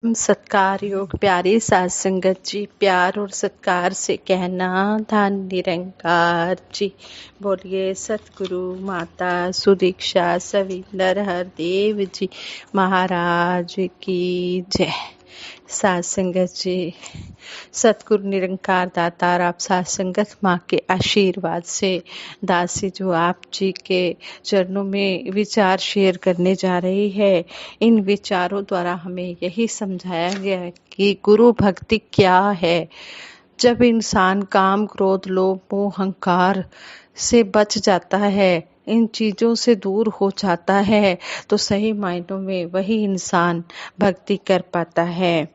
सत्कार योग प्यारी साध संगत जी, प्यार और सत्कार से कहना धन निरंकार जी। बोलिए सतगुरु माता सुदीक्षा सविंदर हरदेव जी महाराज की जय। साध संगत जी, सतगुरु निरंकार दातार आप साध संगत माँ के आशीर्वाद से दासी जो आप जी के चरणों में विचार शेयर करने जा रही है। इन विचारों द्वारा हमें यही समझाया गया है कि गुरु भक्ति क्या है। जब इंसान काम क्रोध लोभ मोह अहंकार से बच जाता है, इन चीजों से दूर हो जाता है, तो सही मायनों में वही इंसान भक्ति कर पाता है।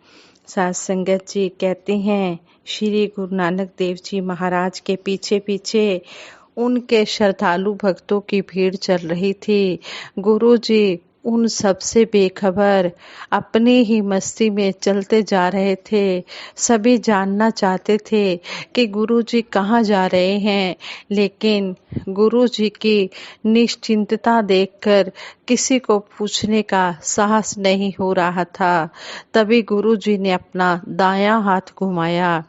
साध संगत जी कहते हैं, श्री गुरु नानक देव जी महाराज के पीछे पीछे उनके श्रद्धालु भक्तों की भीड़ चल रही थी। गुरु जी उन सब से बेखबर अपनी ही मस्ती में चलते जा रहे थे। सभी जानना चाहते थे कि गुरु जी कहाँ जा रहे हैं, लेकिन गुरु जी की निश्चिंतता देखकर किसी को पूछने का साहस नहीं हो रहा था। तभी गुरु जी ने अपना दायां हाथ घुमाया।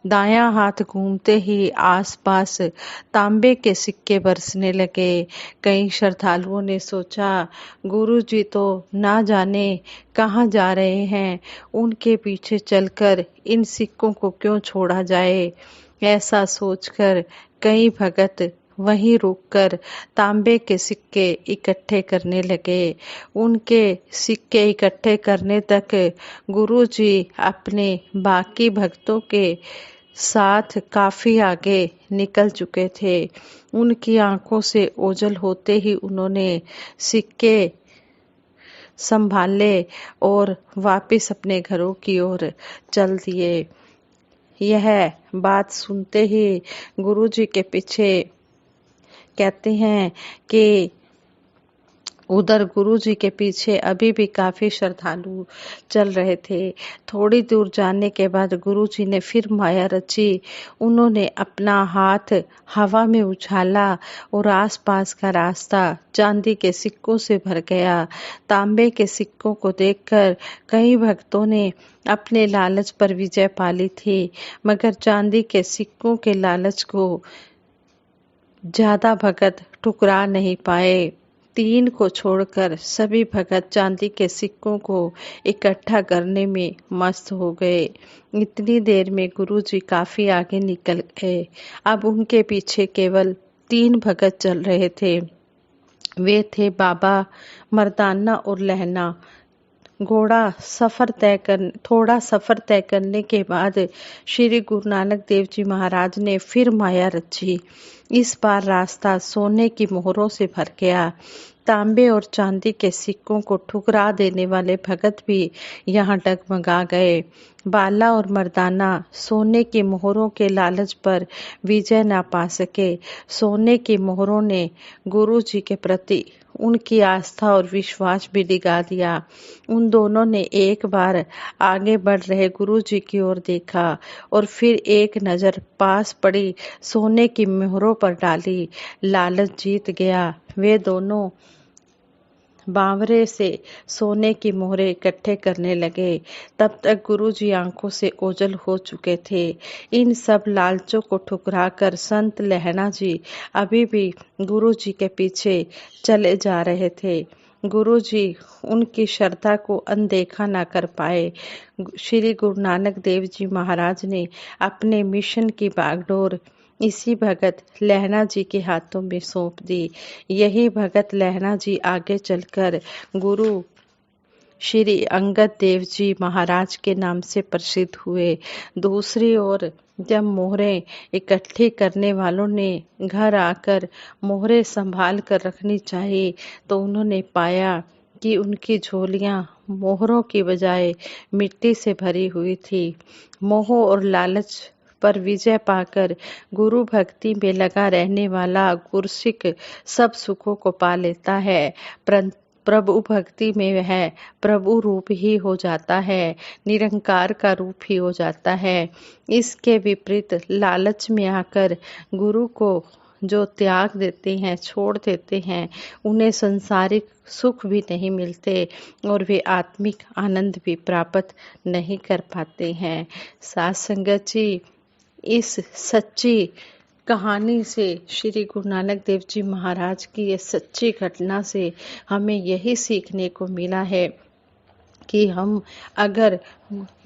दायां हाथ घूमते ही आसपास तांबे के सिक्के बरसने लगे। कई श्रद्धालुओं ने सोचा, गुरु जी तो ना जाने कहाँ जा रहे हैं, उनके पीछे चलकर इन सिक्कों को क्यों छोड़ा जाए। ऐसा सोचकर कई भगत वहीं रुककर तांबे के सिक्के इकट्ठे करने लगे। उनके सिक्के इकट्ठे करने तक गुरुजी अपने बाकी भक्तों के साथ काफी आगे निकल चुके थे। उनकी आंखों से ओझल होते ही उन्होंने सिक्के संभाले और वापस अपने घरों की ओर चल दिए। यह बात सुनते ही गुरुजी के पीछे कहते हैं कि उधर गुरु जी के पीछे अभी भी काफी श्रद्धालु चल रहे थे। थोड़ी दूर जाने के बाद गुरु जी ने फिर माया रची। उन्होंने अपना हाथ हवा में उछाला और आसपास का रास्ता चांदी के सिक्कों से भर गया। तांबे के सिक्कों को देखकर कई भक्तों ने अपने लालच पर विजय पा ली थी, मगर चांदी के सिक्कों के लालच को ज्यादा भगत ठुकरा नहीं पाए। 3 को छोड़कर सभी भगत चांदी के सिक्कों को इकट्ठा करने में मस्त हो गए। इतनी देर में गुरुजी काफी आगे निकल गए। अब उनके पीछे केवल 3 भगत चल रहे थे। वे थे बाबा मर्दाना और लहना। थोड़ा सफर तय करने के बाद श्री गुरु नानक देव जी महाराज ने फिर माया रची। इस बार रास्ता सोने की मोहरों से भर गया। तांबे और चांदी के सिक्कों को ठुकरा देने वाले भगत भी यहाँ डगमगा गए। बाला और मर्दाना सोने की मोहरों के लालच पर विजय न पा सके। सोने की मोहरों ने गुरु जी के प्रति उनकी आस्था और विश्वास भी डिगा दिया। उन दोनों ने एक बार आगे बढ़ रहे गुरु जी की ओर देखा और फिर एक नजर पास पड़ी सोने की मोहरों पर डाली। लालच जीत गया। वे दोनों बावरे से सोने की मोहरें इकट्ठे करने लगे। तब तक गुरुजी आंखों से ओझल हो चुके थे। इन सब लालचों को ठुकराकर संत लहना जी अभी भी गुरुजी के पीछे चले जा रहे थे। गुरुजी उनकी श्रद्धा को अनदेखा न कर पाए। श्री गुरु नानक देव जी महाराज ने अपने मिशन की बागडोर इसी भगत लहना जी के हाथों में सौंप दी। यही भगत लहना जी आगे चलकर गुरु श्री अंगद देव जी महाराज के नाम से प्रसिद्ध हुए। दूसरी ओर जब मोहरें इकट्ठी करने वालों ने घर आकर मोहरें संभाल कर रखनी चाहिए, तो उन्होंने पाया कि उनकी झोलियां मोहरों की बजाय मिट्टी से भरी हुई थी। मोह और लालच पर विजय पाकर गुरु भक्ति में लगा रहने वाला गुरसिक सब सुखों को पा लेता है। प्रभु भक्ति में वह प्रभु रूप ही हो जाता है, निरंकार का रूप ही हो जाता है। इसके विपरीत लालच में आकर गुरु को जो त्याग देते हैं, छोड़ देते हैं, उन्हें संसारिक सुख भी नहीं मिलते और वे आत्मिक आनंद भी प्राप्त नहीं कर पाते हैं। साथ संगत जी, इस सच्ची कहानी से, श्री गुरु नानक देव जी महाराज की ये सच्ची घटना से हमें यही सीखने को मिला है कि हम अगर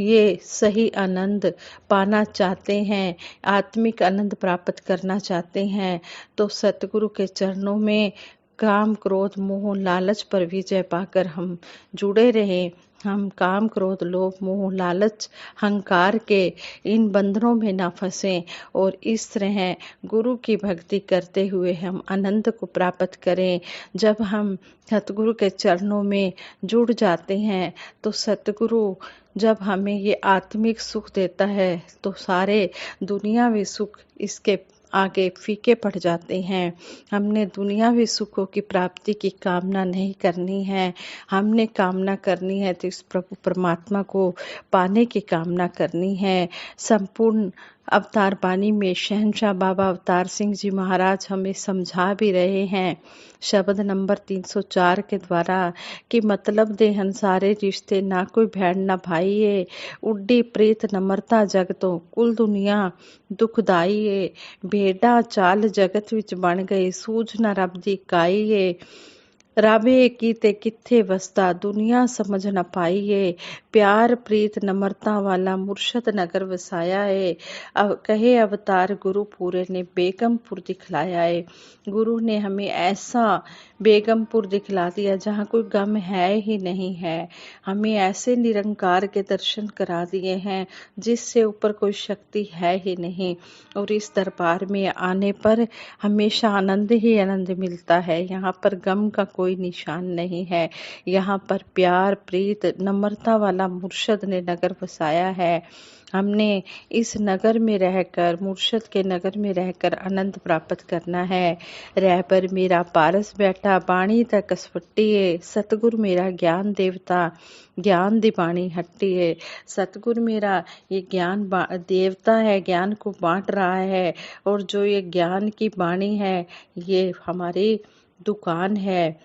ये सही आनंद पाना चाहते हैं, आत्मिक आनंद प्राप्त करना चाहते हैं, तो सतगुरु के चरणों में काम क्रोध मोह लालच पर विजय पाकर हम जुड़े रहें। हम काम क्रोध लोभ मोह लालच हंकार के इन बंधनों में ना फंसें और इस तरह गुरु की भक्ति करते हुए हम आनंद को प्राप्त करें। जब हम सतगुरु के चरणों में जुड़ जाते हैं तो सतगुरु जब हमें ये आत्मिक सुख देता है तो सारे दुनियावी सुख इसके आगे फीके पड़ जाते हैं। हमने दुनियावी सुखों की प्राप्ति की कामना नहीं करनी है, हमने कामना करनी है तो इस प्रभु परमात्मा को पाने की कामना करनी है। संपूर्ण अवतार बानी में शहंशाह बाबा अवतार सिंह जी महाराज हमें समझा भी रहे हैं शब्द नंबर 304 के द्वारा कि मतलब दे हंसारे रिश्ते ना कोई भैन ना भाई है, उड्डी प्रीत नम्रता जगतों कुल दुनिया दुखदाई है, भेड़ा चाल जगत विच बन गई सूझ ना रब दी काई है, राबे कीते किथे वसता दुनिया समझ न पाई है, प्यार प्रीत नम्रता वाला मुर्शद नगर वसाया है। अब कहे अवतार गुरु पूरे ने बेगमपुर दिखलाया है। गुरु ने हमें ऐसा बेगमपुर दिखला दिया जहाँ कोई गम है ही नहीं है। हमें ऐसे निरंकार के दर्शन करा दिए हैं जिससे ऊपर कोई शक्ति है ही नहीं और इस दरबार में आने पर हमेशा आनंद ही आनंद मिलता है। यहाँ पर गम का कोई निशान नहीं है। यहाँ पर प्यार प्रीत नम्रता वाला मुर्शद ने नगर बसाया है। हमने इस नगर में रहकर मुर्शद के नगर में रहकर आनंद प्राप्त करना है। रह पर मेरा पारस बैठा बाणी तक कसफट्टी है, सतगुरु मेरा ज्ञान देवता ज्ञान दी बाणी हट्टी है। सतगुरु मेरा ये ज्ञान देवता है, ज्ञान को बांट रहा है और जो ये ज्ञान की बाणी है ये हमारी दुकान है।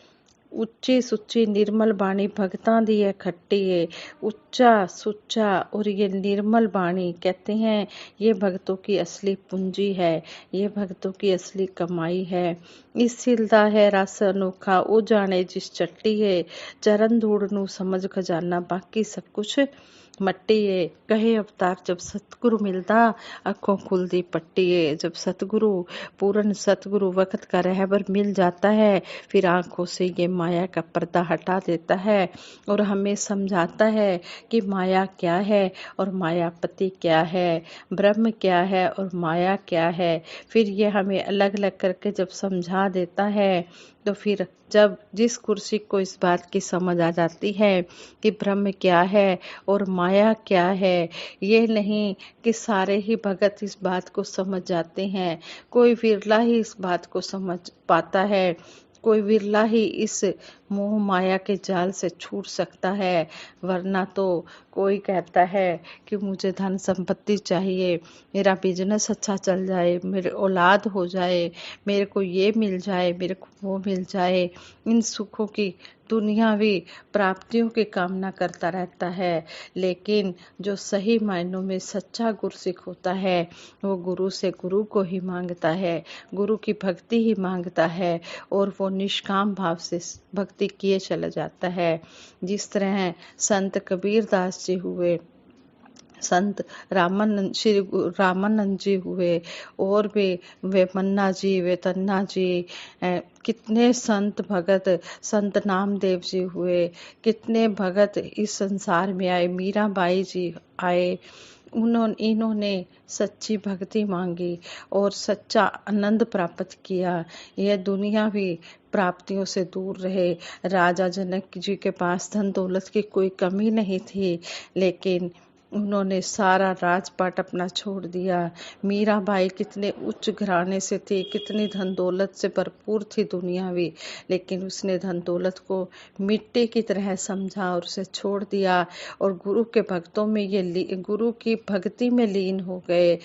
उच्ची सुच्ची निर्मल बाणी भगतां दी है खट्टी है, उच्चा सुच्चा और ये निर्मल बाणी कहते हैं ये भक्तों की असली पूंजी है, ये भक्तों की असली कमाई है। इस सिलदा है रस अनोखा ओ जाने जिस चट्टी है, चरण धूड़ नू समझ खजाना बाकी सब कुछ मट्टी है। कहे अवतार जब सतगुरु मिलता अखों खुलदी पट्टी है। जब सतगुरु पूर्ण सतगुरु वक्त का रहबर मिल जाता है फिर आंखों से ये माया का पर्दा हटा देता है और हमें समझाता है कि माया क्या है और मायापति क्या है, ब्रह्म क्या है और माया क्या है। फिर ये हमें अलग अलग करके जब समझा देता है तो फिर जब जिस कुर्सी को इस बात की समझ आ जाती है कि ब्रह्म क्या है और माया क्या है, ये नहीं कि सारे ही भगत इस बात को समझ जाते हैं, कोई विरला ही इस बात को समझ पाता है, कोई विरला ही इस मोह माया के जाल से छूट सकता है। वरना तो कोई कहता है कि मुझे धन संपत्ति चाहिए, मेरा बिजनेस अच्छा चल जाए, मेरे औलाद हो जाए, मेरे को ये मिल जाए, मेरे को वो मिल जाए, इन सुखों की दुनियावी प्राप्तियों की कामना करता रहता है। लेकिन जो सही मायनों में सच्चा गुरसिख होता है वो गुरु से गुरु को ही मांगता है, गुरु की भक्ति ही मांगता है और वो निष्काम भाव से भक्ति किए चला जाता है। जिस तरह संत कबीर दास जी हुए, संत रामानंद श्री रामानंद जी हुए और भी वे मन्ना जी वे तन्ना जी, कितने संत भगत संत नामदेव जी हुए, कितने भगत इस संसार में आए, मीराबाई जी आए। इन्होंने सच्ची भक्ति मांगी और सच्चा आनंद प्राप्त किया। यह दुनियावी प्राप्तियों से दूर रहे। राजा जनक जी के पास धन दौलत की कोई कमी नहीं थी लेकिन उन्होंने सारा राजपाट अपना छोड़ दिया। मीराबाई कितने उच्च घराने से थी, कितनी धन दौलत से भरपूर थी दुनियावी, लेकिन उसने धन दौलत को मिट्टी की तरह समझा और उसे छोड़ दिया और गुरु के भक्तों में ये गुरु की भक्ति में लीन हो गए,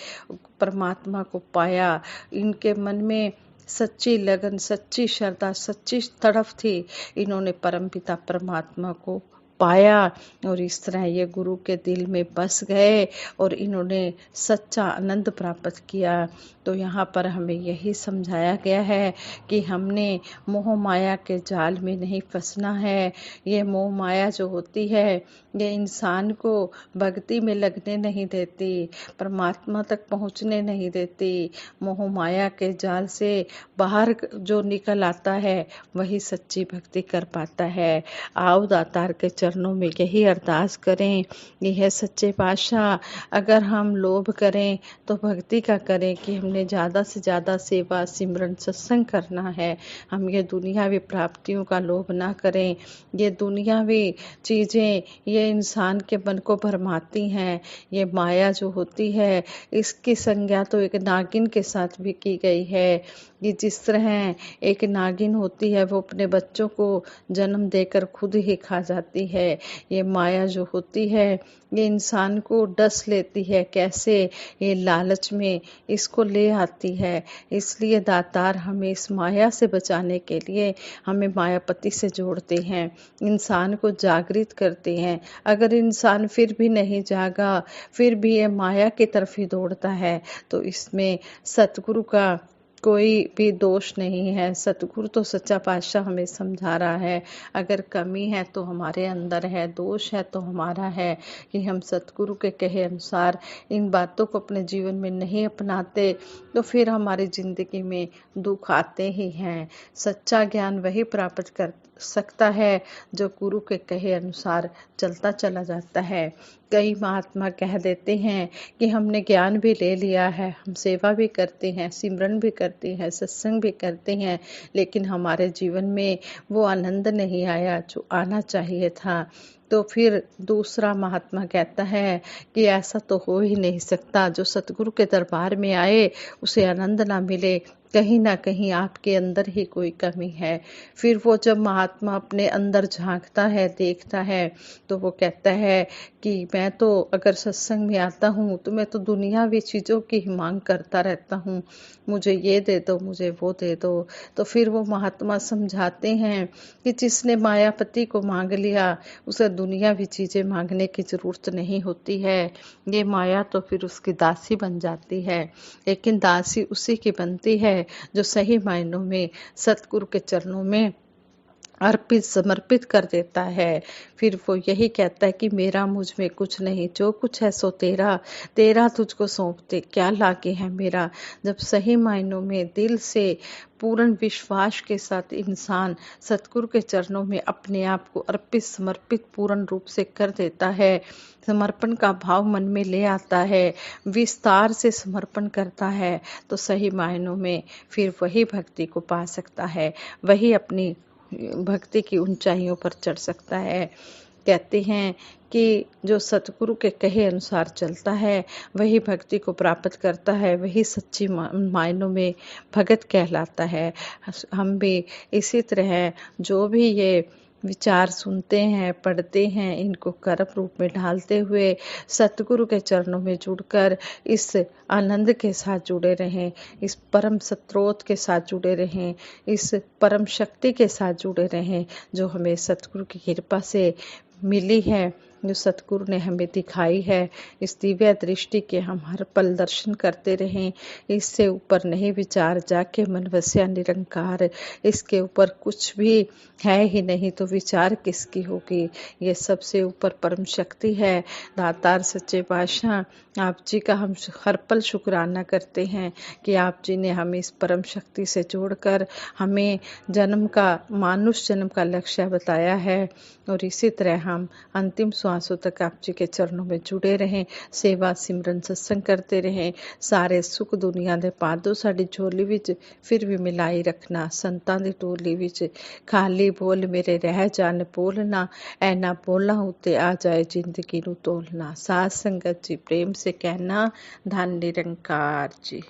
परमात्मा को पाया। इनके मन में सच्ची लगन, सच्ची श्रद्धा, सच्ची तड़फ थी, इन्होंने परमपिता परमात्मा को पाया और इस तरह ये गुरु के दिल में बस गए और इन्होंने सच्चा आनंद प्राप्त किया। तो यहाँ पर हमें यही समझाया गया है कि हमने मोह माया के जाल में नहीं फंसना है। ये मोह माया जो होती है ये इंसान को भक्ति में लगने नहीं देती, परमात्मा तक पहुँचने नहीं देती। मोह माया के जाल से बाहर जो निकल आता है वही सच्ची भक्ति कर पाता है। आओ दातार के चरणों में यही अरदास करें, यह सच्चे पातशाह अगर हम लोभ करें तो भक्ति का करें कि हमने ज़्यादा से ज़्यादा सेवा सिमरन सत्संग करना है। हम ये दुनियावी प्राप्तियों का लोभ ना करें। ये दुनियावी चीज़ें ये इंसान के मन को भरमाती हैं। ये माया जो होती है इसकी संज्ञा तो एक नागिन के साथ भी की गई है कि जिस तरह एक नागिन होती है वो अपने बच्चों को जन्म देकर खुद ही खा जाती है। ये माया जो होती है ये इंसान को डस लेती है, कैसे ये लालच में इसको ले आती है। इसलिए दातार हमें इस माया से बचाने के लिए हमें मायापति से जोड़ते हैं, इंसान को जागृत करते हैं। अगर इंसान फिर भी नहीं जागा, फिर भी ये माया की तरफ ही दौड़ता है तो इसमें सतगुरु का कोई भी दोष नहीं है। सतगुरु तो सच्चा पातशाह हमें समझा रहा है, अगर कमी है तो हमारे अंदर है, दोष है तो हमारा है कि हम सतगुरु के कहे अनुसार इन बातों को अपने जीवन में नहीं अपनाते तो फिर हमारी जिंदगी में दुख आते ही हैं। सच्चा ज्ञान वही प्राप्त कर सकता है जो गुरु के कहे अनुसार चलता चला जाता है। कई महात्मा कह देते हैं कि हमने ज्ञान भी ले लिया है, हम सेवा भी करते हैं, सिमरन भी करते हैं, सत्संग भी करते हैं, लेकिन हमारे जीवन में वो आनंद नहीं आया जो आना चाहिए था। तो फिर दूसरा महात्मा कहता है कि ऐसा तो हो ही नहीं सकता, जो सतगुरु के दरबार में आए उसे आनंद ना मिले, कहीं ना कहीं आपके अंदर ही कोई कमी है। फिर वो जब महात्मा अपने अंदर झांकता है, देखता है, तो वो कहता है कि मैं तो अगर सत्संग में आता हूँ तो मैं तो दुनियावी चीज़ों की ही मांग करता रहता हूँ, मुझे ये दे दो, मुझे वो दे दो। तो फिर वो महात्मा समझाते हैं कि जिसने मायापति को मांग लिया उसे दुनियावी चीज़ें मांगने की ज़रूरत नहीं होती है। ये माया तो फिर उसकी दासी बन जाती है, लेकिन दासी उसी की बनती है जो सही मायनों में सतगुरु के चरणों में अर्पित समर्पित कर देता है। फिर वो यही कहता है कि मेरा मुझ में कुछ नहीं, जो कुछ है सो तेरा, तेरा तुझको सौंपते क्या लागे है मेरा। जब सही मायनों में दिल से पूर्ण विश्वास के साथ इंसान सतगुरु के चरणों में अपने आप को अर्पित समर्पित पूर्ण रूप से कर देता है, समर्पण का भाव मन में ले आता है, विस्तार से समर्पण करता है, तो सही मायनों में फिर वही भक्ति को पा सकता है, वही अपनी भक्ति की ऊंचाइयों पर चढ़ सकता है। कहते हैं कि जो सतगुरु के कहे अनुसार चलता है वही भक्ति को प्राप्त करता है, वही सच्ची मायनों में भगत कहलाता है। हम भी इसी तरह जो भी ये विचार सुनते हैं, पढ़ते हैं, इनको कर्म रूप में ढालते हुए सतगुरु के चरणों में जुड़कर इस आनंद के साथ जुड़े रहें, इस परम स्रोत के साथ जुड़े रहें, इस परम शक्ति के साथ जुड़े रहें जो हमें सतगुरु की कृपा से मिली है, जो सतगुरु ने हमें दिखाई है। इस दिव्य दृष्टि के हम हर पल दर्शन करते रहें। इससे ऊपर नहीं विचार जाके मन वस्या निरंकार, इसके ऊपर कुछ भी है ही नहीं तो विचार किसकी होगी। ये सबसे ऊपर परम शक्ति है। दातार सच्चे पातशाह आप जी का हम हर पल शुक्राना करते हैं कि आप जी ने हमें इस परम शक्ति से जोड़कर हमें जन्म का मानुष जन्म का लक्ष्य बताया है और इसी तरह हम अंतिम श्वासों तक आप जी के चरणों में जुड़े रहें, सेवा सिमरन सत्संग करते रहें। सारे सुख दुनिया दे पा दो साडी झोली विच फिर भी मिलाई रखना, संतां दी टोली विच खाली बोल मेरे रह जान बोलना, ऐना बोला उते आ जाए जिंदगी नू तोलना। साध संगत जी प्रेम से कहना, धन निरंकार जी।